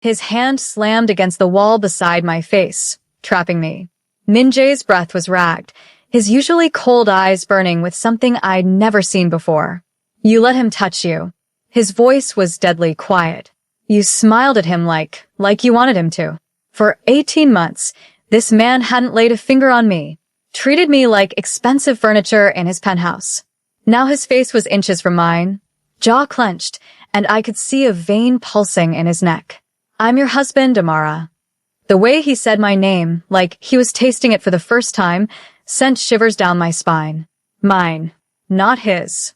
His hand slammed against the wall beside my face, trapping me. Min Jae's breath was ragged, his usually cold eyes burning with something I'd never seen before. You let him touch you. His voice was deadly quiet. You smiled at him like you wanted him to. For 18 months, this man hadn't laid a finger on me, treated me like expensive furniture in his penthouse. Now his face was inches from mine, jaw clenched, and I could see a vein pulsing in his neck. I'm your husband, Amara. The way he said my name, like he was tasting it for the first time, sent shivers down my spine. Mine, not his.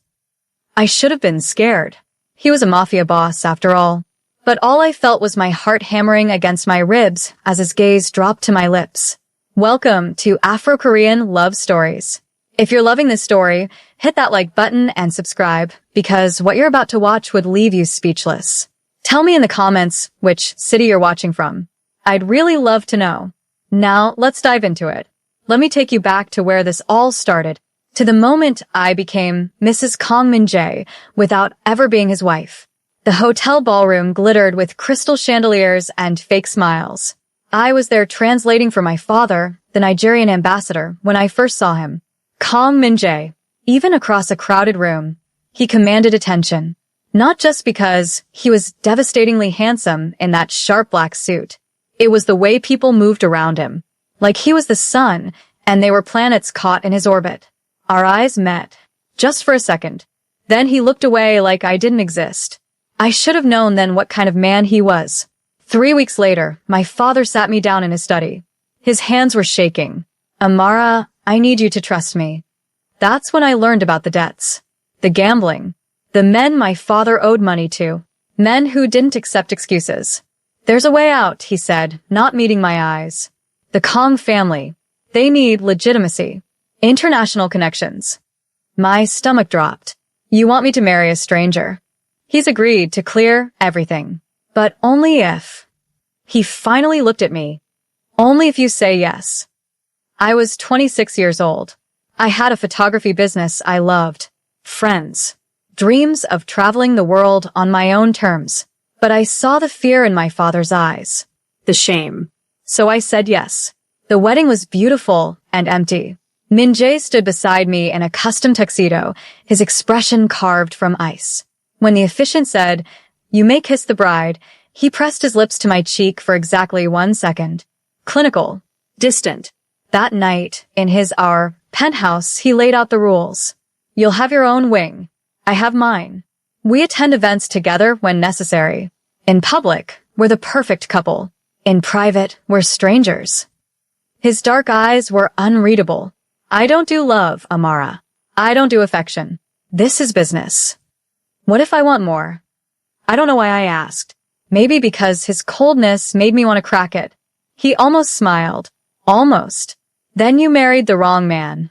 I should have been scared. He was a mafia boss, after all. But all I felt was my heart hammering against my ribs as his gaze dropped to my lips. Welcome to Afro-Korean Love Stories. If you're loving this story, hit that like button and subscribe, because what you're about to watch would leave you speechless. Tell me in the comments which city you're watching from. I'd really love to know. Now, let's dive into it. Let me take you back to where this all started, to the moment I became Mrs. Kang Min-jae without ever being his wife. The hotel ballroom glittered with crystal chandeliers and fake smiles. I was there translating for my father, the Nigerian ambassador, when I first saw him. Kang Min-jae. Even across a crowded room, he commanded attention. Not just because he was devastatingly handsome in that sharp black suit. It was the way people moved around him, like he was the sun and they were planets caught in his orbit. Our eyes met, just for a second. Then he looked away like I didn't exist. I should have known then what kind of man he was. 3 weeks later, my father sat me down in his study. His hands were shaking. Amara, I need you to trust me. That's when I learned about the debts. The gambling. The men my father owed money to. Men who didn't accept excuses. There's a way out, he said, not meeting my eyes. The Kang family. They need legitimacy. International connections. My stomach dropped. You want me to marry a stranger? He's agreed to clear everything. But only if. He finally looked at me. Only if you say yes. I was 26 years old. I had a photography business I loved. Friends. Dreams of traveling the world on my own terms. But I saw the fear in my father's eyes. The shame. So I said yes. The wedding was beautiful and empty. Min Jae stood beside me in a custom tuxedo, his expression carved from ice. When the officiant said, "You may kiss the bride," he pressed his lips to my cheek for exactly 1 second. Clinical. Distant. That night, in our penthouse, he laid out the rules. You'll have your own wing. I have mine. We attend events together when necessary. In public, we're the perfect couple. In private, we're strangers. His dark eyes were unreadable. I don't do love, Amara. I don't do affection. This is business. What if I want more? I don't know why I asked. Maybe because his coldness made me want to crack it. He almost smiled. Almost. Then you married the wrong man.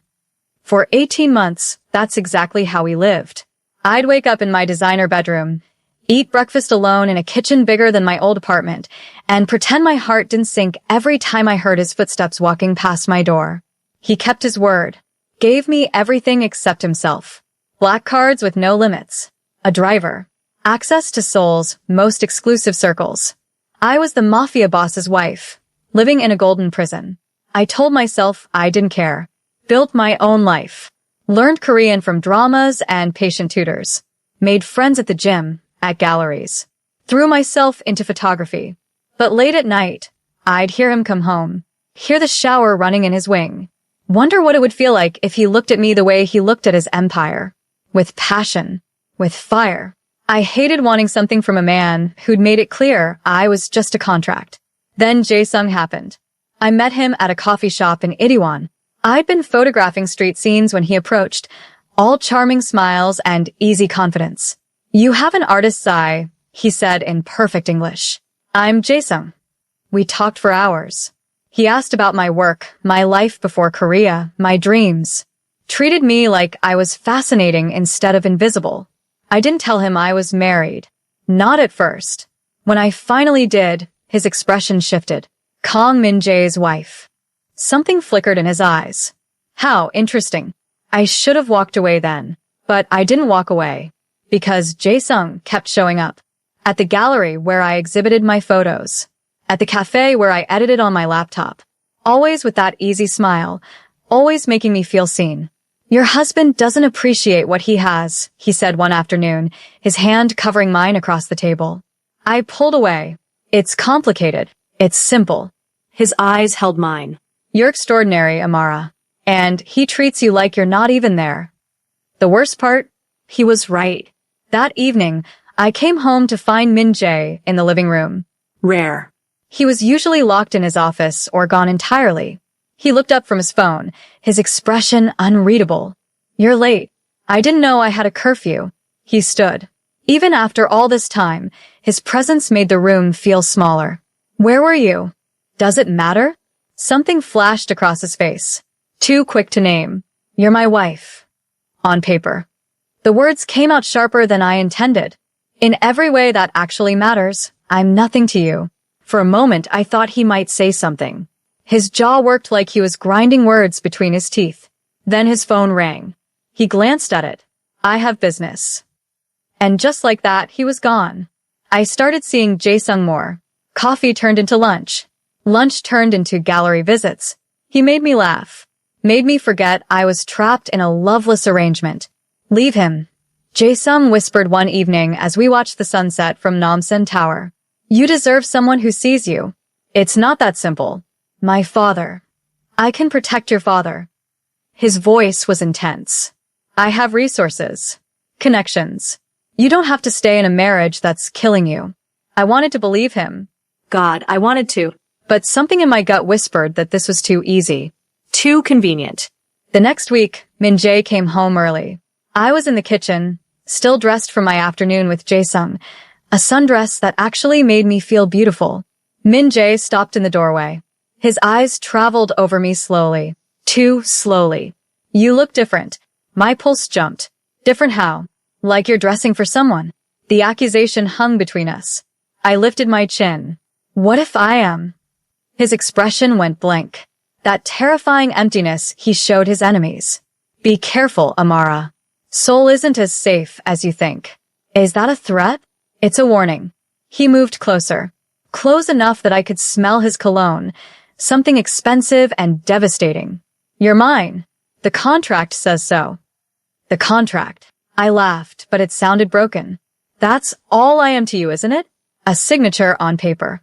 For 18 months, that's exactly how we lived. I'd wake up in my designer bedroom, eat breakfast alone in a kitchen bigger than my old apartment, and pretend my heart didn't sink every time I heard his footsteps walking past my door. He kept his word, gave me everything except himself. Black cards with no limits, a driver, access to Seoul's most exclusive circles. I was the mafia boss's wife, living in a golden prison. I told myself I didn't care, built my own life. Learned Korean from dramas and patient tutors. Made friends at the gym, at galleries. Threw myself into photography. But late at night, I'd hear him come home. Hear the shower running in his wing. Wonder what it would feel like if he looked at me the way he looked at his empire. With passion. With fire. I hated wanting something from a man who'd made it clear I was just a contract. Then Jae-sung happened. I met him at a coffee shop in Itaewon. I'd been photographing street scenes when he approached, all charming smiles and easy confidence. You have an artist's eye, he said in perfect English. I'm Jae-sung. We talked for hours. He asked about my work, my life before Korea, my dreams. Treated me like I was fascinating instead of invisible. I didn't tell him I was married. Not at first. When I finally did, his expression shifted. Kang Min-jae's wife. Something flickered in his eyes. How interesting. I should have walked away then. But I didn't walk away. Because Jae-sung kept showing up. At the gallery where I exhibited my photos. At the cafe where I edited on my laptop. Always with that easy smile, always making me feel seen. Your husband doesn't appreciate what he has, he said one afternoon, his hand covering mine across the table. I pulled away. It's complicated. It's simple. His eyes held mine. You're extraordinary, Amara. And he treats you like you're not even there. The worst part? He was right. That evening, I came home to find Min Jae in the living room. Rare. He was usually locked in his office or gone entirely. He looked up from his phone, his expression unreadable. You're late. I didn't know I had a curfew. He stood. Even after all this time, his presence made the room feel smaller. Where were you? Does it matter? Something flashed across his face. Too quick to name. You're my wife. On paper. The words came out sharper than I intended. In every way that actually matters, I'm nothing to you. For a moment, I thought he might say something. His jaw worked like he was grinding words between his teeth. Then his phone rang. He glanced at it. I have business. And just like that, he was gone. I started seeing Jae-sung more. Coffee turned into lunch. Lunch turned into gallery visits. He made me laugh. Made me forget I was trapped in a loveless arrangement. Leave him. Jae-sung whispered one evening as we watched the sunset from Namsan Tower. You deserve someone who sees you. It's not that simple. My father. I can protect your father. His voice was intense. I have resources. Connections. You don't have to stay in a marriage that's killing you. I wanted to believe him. God, I wanted to. But something in my gut whispered that this was too easy. Too convenient. The next week, Min Jae came home early. I was in the kitchen, still dressed for my afternoon with Jae-sung, a sundress that actually made me feel beautiful. Min Jae stopped in the doorway. His eyes traveled over me slowly. Too slowly. You look different. My pulse jumped. Different how? Like you're dressing for someone. The accusation hung between us. I lifted my chin. What if I am? His expression went blank. That terrifying emptiness he showed his enemies. Be careful, Amara. Seoul isn't as safe as you think. Is that a threat? It's a warning. He moved closer. Close enough that I could smell his cologne. Something expensive and devastating. You're mine. The contract says so. The contract. I laughed, but it sounded broken. That's all I am to you, isn't it? A signature on paper.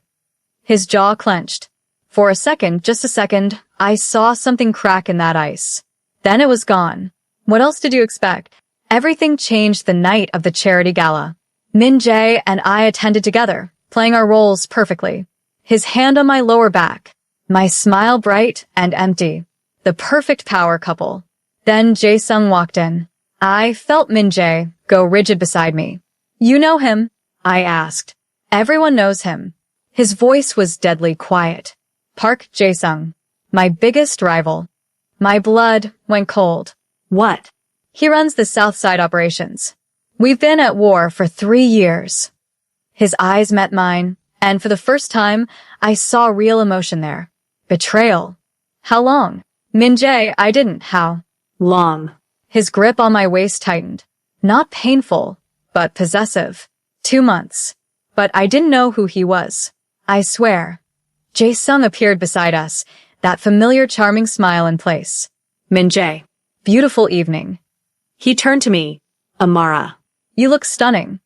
His jaw clenched. For a second, just a second, I saw something crack in that ice. Then it was gone. What else did you expect? Everything changed the night of the charity gala. Min Jae and I attended together, playing our roles perfectly. His hand on my lower back. My smile bright and empty. The perfect power couple. Then Jae-sung walked in. I felt Min Jae go rigid beside me. You know him? I asked. Everyone knows him. His voice was deadly quiet. Park Jae-sung. My biggest rival. My blood went cold. What? He runs the South Side operations. We've been at war for 3 years. His eyes met mine, and for the first time, I saw real emotion there. Betrayal. How long? Min Jae, I didn't. How? Long. His grip on my waist tightened. Not painful, but possessive. 2 months. But I didn't know who he was. I swear. Jae-sung appeared beside us, that familiar charming smile in place. Min Jae. Beautiful evening. He turned to me. Amara. You look stunning.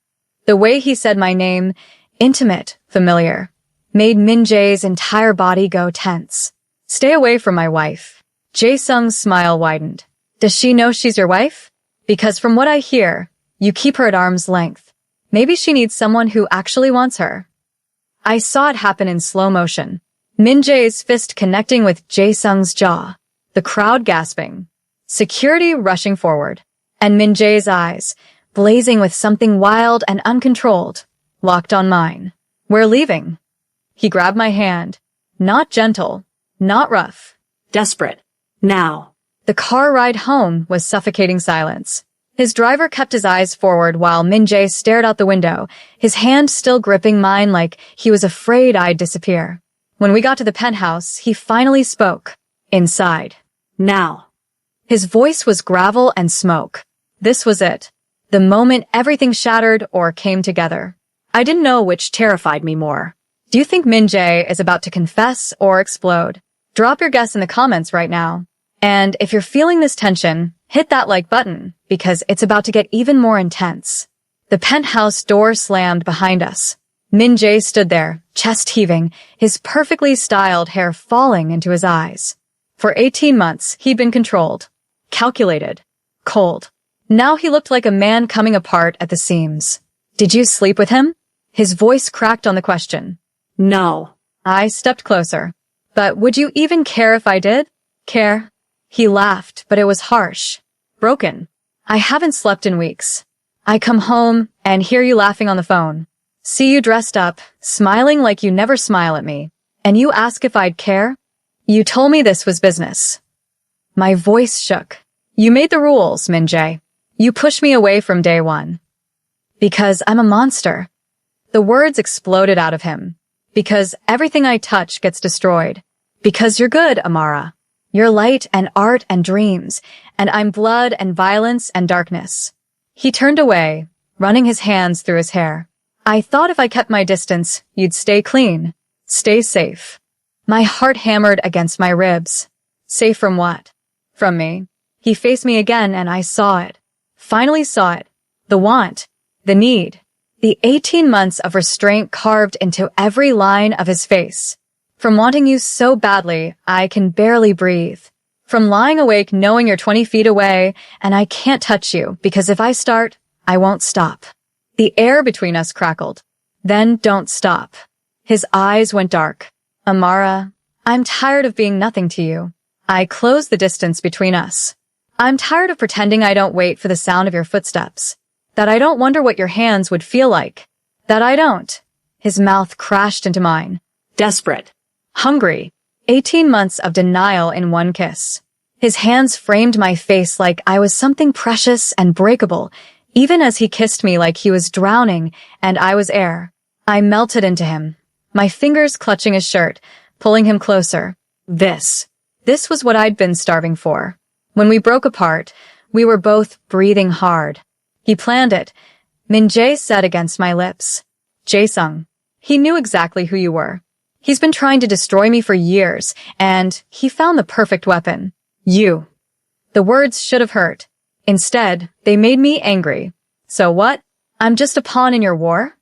The way he said my name, intimate, familiar, made Min Jae's entire body go tense. Stay away from my wife. Jae-sung's smile widened. Does she know she's your wife? Because from what I hear, you keep her at arm's length. Maybe she needs someone who actually wants her. I saw it happen in slow motion. Min Jae's fist connecting with Jae-sung's jaw. The crowd gasping. Security rushing forward. And Min Jae's eyes, blazing with something wild and uncontrolled, locked on mine. We're leaving. He grabbed my hand. Not gentle. Not rough. Desperate. Now. The car ride home was suffocating silence. His driver kept his eyes forward while Min Jae stared out the window, his hand still gripping mine like he was afraid I'd disappear. When we got to the penthouse, he finally spoke. Inside. Now. His voice was gravel and smoke. This was it. The moment everything shattered or came together. I didn't know which terrified me more. Do you think Min Jae is about to confess or explode? Drop your guess in the comments right now. And if you're feeling this tension, hit that like button, because it's about to get even more intense. The penthouse door slammed behind us. Min Jae stood there, chest heaving, his perfectly styled hair falling into his eyes. For 18 months, he'd been controlled, calculated, cold. Now he looked like a man coming apart at the seams. Did you sleep with him? His voice cracked on the question. No. I stepped closer. But would you even care if I did? Care? He laughed, but it was harsh. Broken. I haven't slept in weeks. I come home and hear you laughing on the phone. See you dressed up, smiling like you never smile at me. And you ask if I'd care? You told me this was business. My voice shook. You made the rules, Min Jae. You pushed me away from day one. Because I'm a monster. The words exploded out of him. Because everything I touch gets destroyed. Because you're good, Amara. You're light and art and dreams, and I'm blood and violence and darkness. He turned away, running his hands through his hair. I thought if I kept my distance, you'd stay clean. Stay safe. My heart hammered against my ribs. Safe from what? From me. He faced me again and I saw it. Finally saw it. The want. The need. The 18 months of restraint carved into every line of his face. From wanting you so badly, I can barely breathe. From lying awake knowing you're 20 feet away, and I can't touch you, because if I start, I won't stop. The air between us crackled. Then don't stop. His eyes went dark. Amara, I'm tired of being nothing to you. I closed the distance between us. I'm tired of pretending I don't wait for the sound of your footsteps. That I don't wonder what your hands would feel like. That I don't. His mouth crashed into mine. Desperate. Hungry. 18 months of denial in one kiss. His hands framed my face like I was something precious and breakable, even as he kissed me like he was drowning and I was air. I melted into him, my fingers clutching his shirt, pulling him closer. This was what I'd been starving for. When we broke apart, we were both breathing hard. He planned it. Min Jae said against my lips. Jae-sung. He knew exactly who you were. He's been trying to destroy me for years, and he found the perfect weapon. You. The words should have hurt. Instead, they made me angry. So what? I'm just a pawn in your war?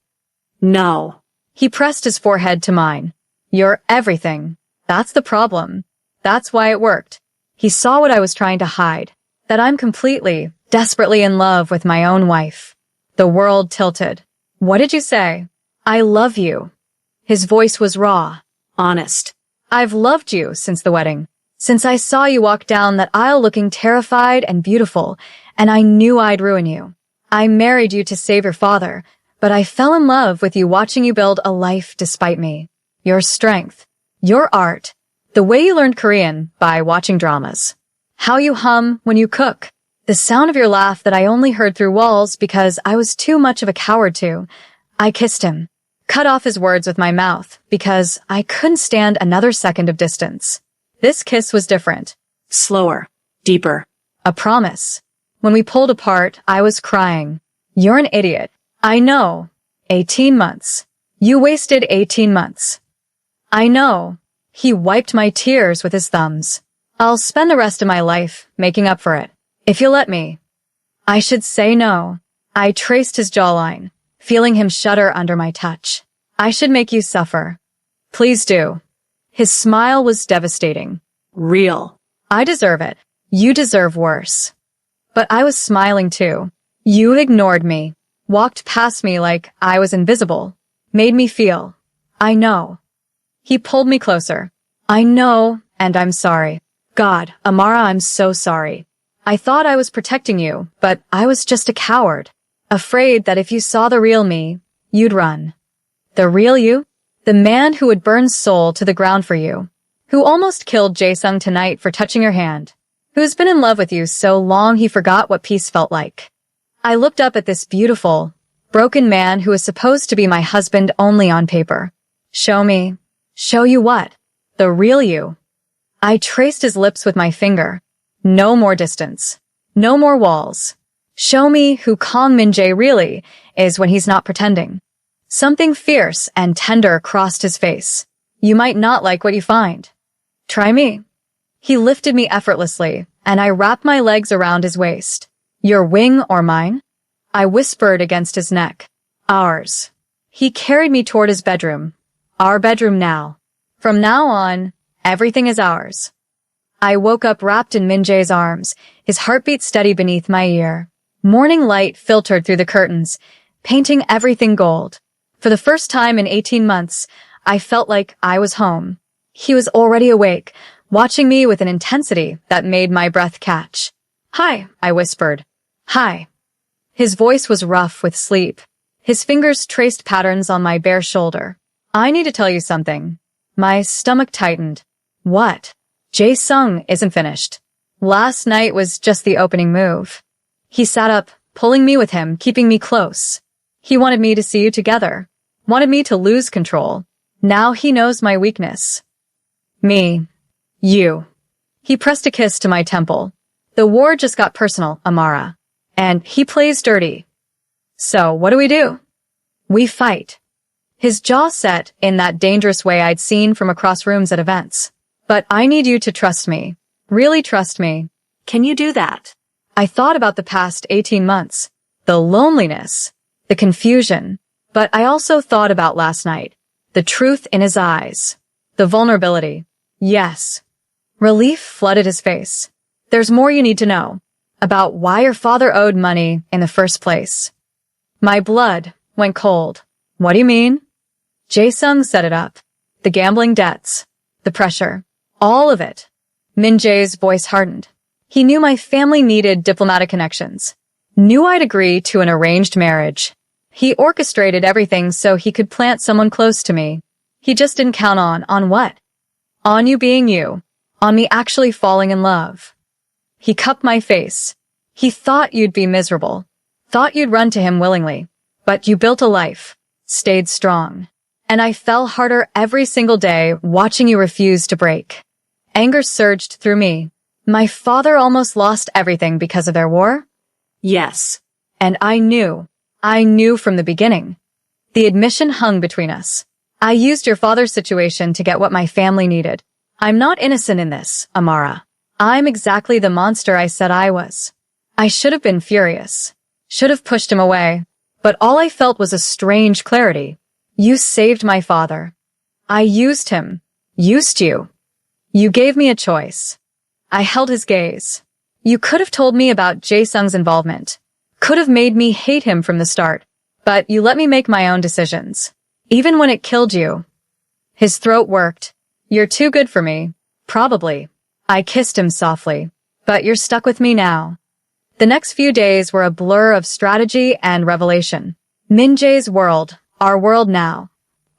No. He pressed his forehead to mine. You're everything. That's the problem. That's why it worked. He saw what I was trying to hide. That I'm completely, desperately in love with my own wife. The world tilted. What did you say? I love you. His voice was raw, honest. I've loved you since the wedding. Since I saw you walk down that aisle looking terrified and beautiful, and I knew I'd ruin you. I married you to save your father, but I fell in love with you watching you build a life despite me. Your strength. Your art. The way you learned Korean by watching dramas. How you hum when you cook. The sound of your laugh that I only heard through walls because I was too much of a coward to. I kissed him. Cut off his words with my mouth because I couldn't stand another second of distance. This kiss was different. Slower. Deeper. A promise. When we pulled apart, I was crying. You're an idiot. I know. 18 months. You wasted 18 months. I know. He wiped my tears with his thumbs. I'll spend the rest of my life making up for it. If you'll let me. I should say no. I traced his jawline, feeling him shudder under my touch. I should make you suffer. Please do. His smile was devastating. Real. I deserve it. You deserve worse. But I was smiling too. You ignored me, walked past me like I was invisible, made me feel. I know. He pulled me closer. I know, and I'm sorry. God, Amara, I'm so sorry. I thought I was protecting you, but I was just a coward. Afraid that if you saw the real me, you'd run. The real you? The man who would burn soul to the ground for you. Who almost killed Jae-sung tonight for touching your hand. Who's been in love with you so long he forgot what peace felt like. I looked up at this beautiful, broken man who was supposed to be my husband only on paper. Show me. Show you what? The real you. I traced his lips with my finger. No more distance. No more walls. Show me who Kong Min Jae really is when he's not pretending. Something fierce and tender crossed his face. You might not like what you find. Try me. He lifted me effortlessly, and I wrapped my legs around his waist. Your wing or mine? I whispered against his neck. Ours. He carried me toward his bedroom. Our bedroom now. From now on, everything is ours. I woke up wrapped in Min-jae's arms, his heartbeat steady beneath my ear. Morning light filtered through the curtains, painting everything gold. For the first time in 18 months, I felt like I was home. He was already awake, watching me with an intensity that made my breath catch. Hi, I whispered. Hi. His voice was rough with sleep. His fingers traced patterns on my bare shoulder. I need to tell you something. My stomach tightened. What? Jae-sung isn't finished. Last night was just the opening move. He sat up, pulling me with him, keeping me close. He wanted me to see you together. Wanted me to lose control. Now he knows my weakness. Me. You. He pressed a kiss to my temple. The war just got personal, Amara. And he plays dirty. So, what do? We fight. His jaw set in that dangerous way I'd seen from across rooms at events. But I need you to trust me. Really trust me. Can you do that? I thought about the past 18 months. The loneliness. The confusion. But I also thought about last night. The truth in his eyes. The vulnerability. Yes. Relief flooded his face. There's more you need to know. About why your father owed money in the first place. My blood went cold. What do you mean? Jae-sung set it up. The gambling debts. The pressure. All of it. Min-jae's voice hardened. He knew my family needed diplomatic connections. Knew I'd agree to an arranged marriage. He orchestrated everything so he could plant someone close to me. He just didn't count on what? On you being you. On me actually falling in love. He cupped my face. He thought you'd be miserable. Thought you'd run to him willingly. But you built a life. Stayed strong. And I fell harder every single day watching you refuse to break. Anger surged through me. My father almost lost everything because of their war? Yes. And I knew from the beginning. The admission hung between us. I used your father's situation to get what my family needed. I'm not innocent in this, Amara. I'm exactly the monster I said I was. I should have been furious. Should have pushed him away. But all I felt was a strange clarity. You saved my father. I used him. Used you. You gave me a choice. I held his gaze. You could have told me about Jae-sung's involvement. Could have made me hate him from the start. But you let me make my own decisions. Even when it killed you. His throat worked. You're too good for me. Probably. I kissed him softly. But you're stuck with me now. The next few days were a blur of strategy and revelation. Min-jae's world, our world now,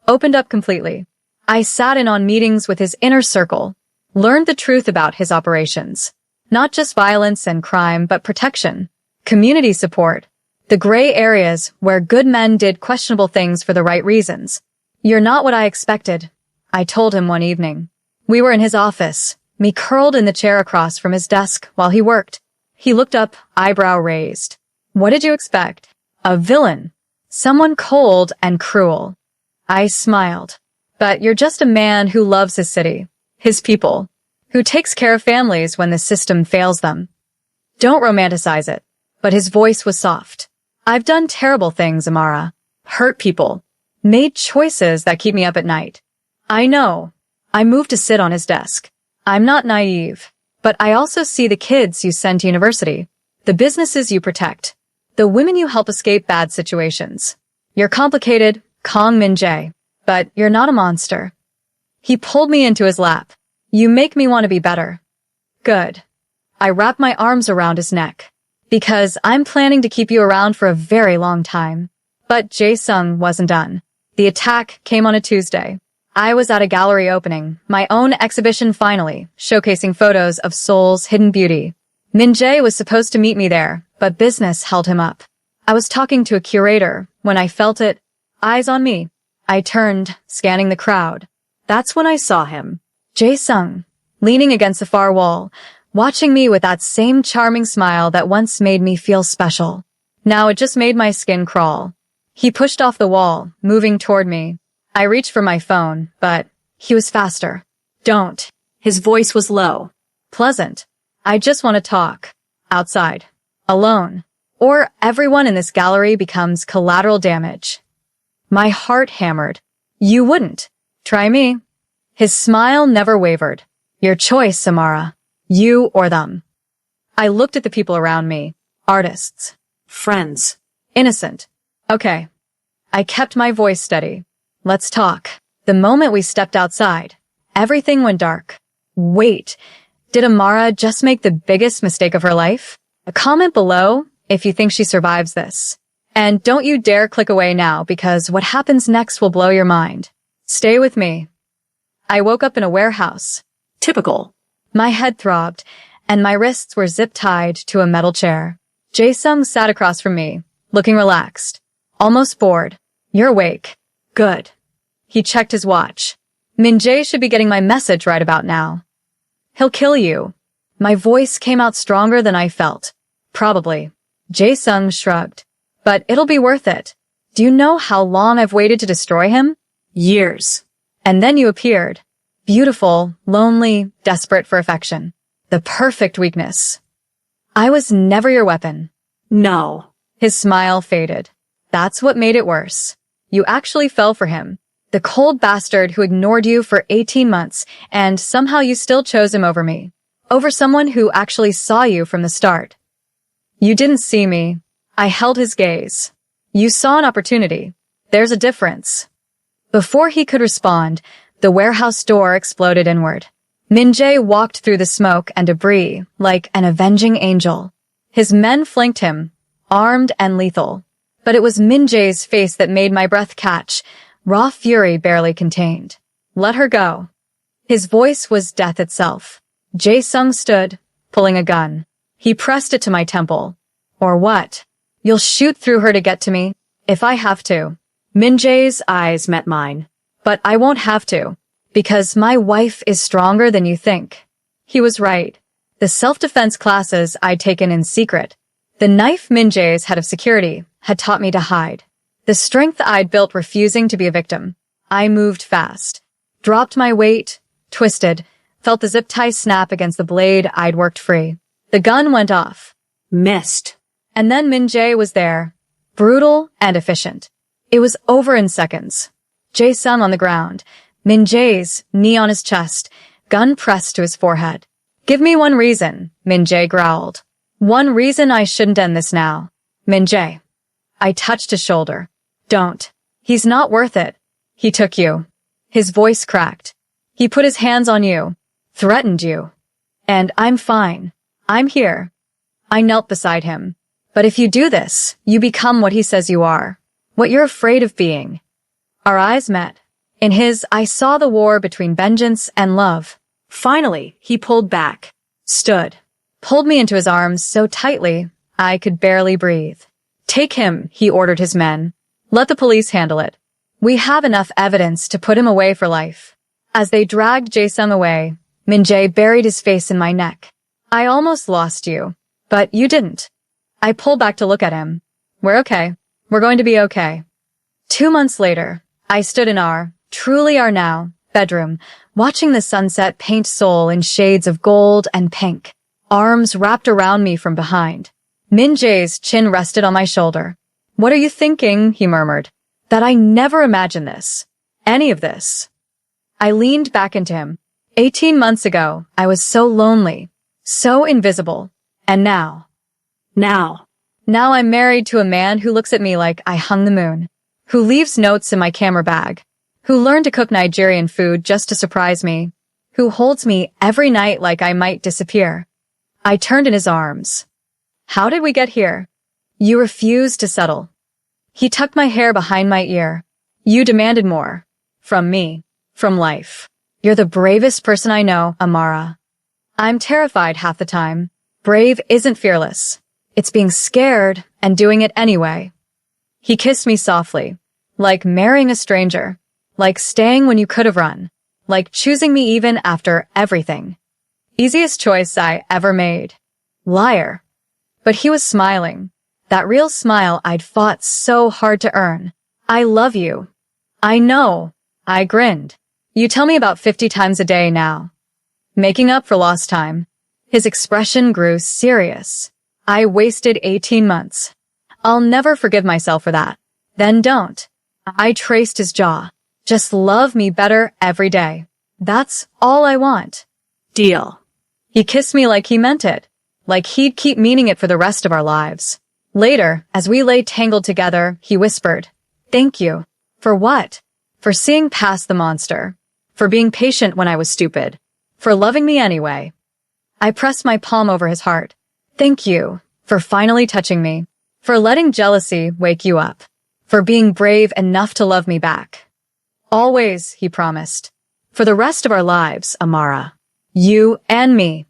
opened up completely. I sat in on meetings with his inner circle. Learned the truth about his operations. Not just violence and crime, but protection. Community support. The gray areas where good men did questionable things for the right reasons. You're not what I expected, I told him one evening. We were in his office, me curled in the chair across from his desk while he worked. He looked up, eyebrow raised. What did you expect? A villain. Someone cold and cruel. I smiled. But you're just a man who loves his city. His people, who takes care of families when the system fails them. Don't romanticize it. But his voice was soft. I've done terrible things, Amara. Hurt people. Made choices that keep me up at night. I know. I moved to sit on his desk. I'm not naive. But I also see the kids you send to university. The businesses you protect. The women you help escape bad situations. You're complicated, Kong Min-jae. But you're not a monster. He pulled me into his lap. You make me want to be better. Good. I wrapped my arms around his neck. Because I'm planning to keep you around for a very long time. But Jae-sung wasn't done. The attack came on a Tuesday. I was at a gallery opening, my own exhibition finally, showcasing photos of Seoul's hidden beauty. Min-jae was supposed to meet me there, but business held him up. I was talking to a curator when I felt it. Eyes on me. I turned, scanning the crowd. That's when I saw him. Jae-sung, leaning against the far wall, watching me with that same charming smile that once made me feel special. Now it just made my skin crawl. He pushed off the wall, moving toward me. I reached for my phone, but he was faster. Don't. His voice was low. Pleasant. I just want to talk. Outside. Alone. Or everyone in this gallery becomes collateral damage. My heart hammered. You wouldn't. Try me. His smile never wavered. Your choice, Samara. You or them. I looked at the people around me. Artists. Friends. Innocent. Okay. I kept my voice steady. Let's talk. The moment we stepped outside, everything went dark. Wait. Did Amara just make the biggest mistake of her life? A comment below if you think she survives this. And don't you dare click away now because what happens next will blow your mind. Stay with me. I woke up in a warehouse. Typical. My head throbbed, and my wrists were zip-tied to a metal chair. Jae-sung sat across from me, looking relaxed, almost bored. You're awake. Good. He checked his watch. Min-jae should be getting my message right about now. He'll kill you. My voice came out stronger than I felt. Probably. Jae-sung shrugged. But it'll be worth it. Do you know how long I've waited to destroy him? Years. And then you appeared. Beautiful, lonely, desperate for affection. The perfect weakness. I was never your weapon. No. His smile faded. That's what made it worse. You actually fell for him. The cold bastard who ignored you for 18 months, and somehow you still chose him over me. Over someone who actually saw you from the start. You didn't see me. I held his gaze. You saw an opportunity. There's a difference. Before he could respond, the warehouse door exploded inward. Min-jae walked through the smoke and debris like an avenging angel. His men flanked him, armed and lethal. But it was Min-jae's face that made my breath catch, raw fury barely contained. Let her go. His voice was death itself. Jae-sung stood, pulling a gun. He pressed it to my temple. Or what? You'll shoot through her to get to me, if I have to. Min-jae's eyes met mine. But I won't have to, because my wife is stronger than you think. He was right. The self-defense classes I'd taken in secret, the knife Min-jae's head of security had taught me to hide. The strength I'd built refusing to be a victim. I moved fast, dropped my weight, twisted, felt the zip tie snap against the blade I'd worked free. The gun went off. Missed. And then Min-jae was there, brutal and efficient. It was over in seconds. Jae-sung on the ground, Min-jae's knee on his chest, gun pressed to his forehead. Give me one reason, Min-jae growled. One reason I shouldn't end this now. Min-jae. I touched his shoulder. Don't. He's not worth it. He took you. His voice cracked. He put his hands on you. Threatened you. And I'm fine. I'm here. I knelt beside him. But if you do this, you become what he says you are. What you're afraid of being. Our eyes met. In his, I saw the war between vengeance and love. Finally, he pulled back. Stood. Pulled me into his arms so tightly, I could barely breathe. Take him, he ordered his men. Let the police handle it. We have enough evidence to put him away for life. As they dragged Jae-sung away, Min-jae buried his face in my neck. I almost lost you, but you didn't. I pulled back to look at him. We're okay. We're going to be okay. 2 months later, I stood in our, truly our now, bedroom, watching the sunset paint Seoul in shades of gold and pink. Arms wrapped around me from behind. Min-jae's chin rested on my shoulder. What are you thinking? He murmured. That I never imagined this. Any of this. I leaned back into him. 18 months ago, I was so lonely, so invisible. And now. Now I'm married to a man who looks at me like I hung the moon, who leaves notes in my camera bag, who learned to cook Nigerian food just to surprise me, who holds me every night like I might disappear. I turned in his arms. How did we get here? You refused to settle. He tucked my hair behind my ear. You demanded more. From me. From life. You're the bravest person I know, Amara. I'm terrified half the time. Brave isn't fearless. It's being scared and doing it anyway. He kissed me softly. Like marrying a stranger. Like staying when you could have run. Like choosing me even after everything. Easiest choice I ever made. Liar. But he was smiling. That real smile I'd fought so hard to earn. I love you. I know. I grinned. You tell me about 50 times a day now. Making up for lost time. His expression grew serious. I wasted 18 months. I'll never forgive myself for that. Then don't. I traced his jaw. Just love me better every day. That's all I want. Deal. He kissed me like he meant it. Like he'd keep meaning it for the rest of our lives. Later, as we lay tangled together, he whispered, "Thank you." For what? For seeing past the monster. For being patient when I was stupid. For loving me anyway. I pressed my palm over his heart. Thank you for finally touching me. For letting jealousy wake you up. For being brave enough to love me back. Always, he promised. For the rest of our lives, Amara. You and me.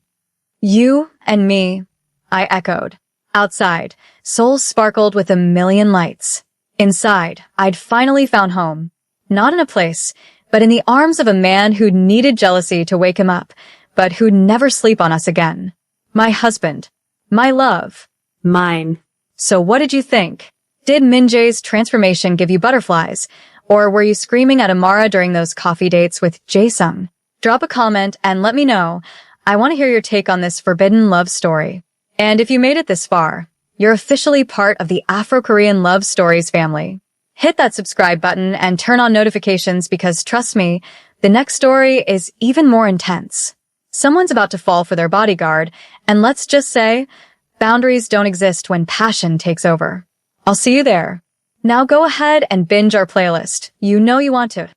You and me, I echoed. Outside, souls sparkled with a million lights. Inside, I'd finally found home. Not in a place, but in the arms of a man who needed jealousy to wake him up, but who'd never sleep on us again. My husband. My love. Mine. So what did you think? Did Minjae's transformation give you butterflies? Or were you screaming at Amara during those coffee dates with Jae-sung? Drop a comment and let me know. I want to hear your take on this forbidden love story. And if you made it this far, you're officially part of the Afro-Korean Love Stories family. Hit that subscribe button and turn on notifications because trust me, the next story is even more intense. Someone's about to fall for their bodyguard, and let's just say, boundaries don't exist when passion takes over. I'll see you there. Now go ahead and binge our playlist. You know you want to.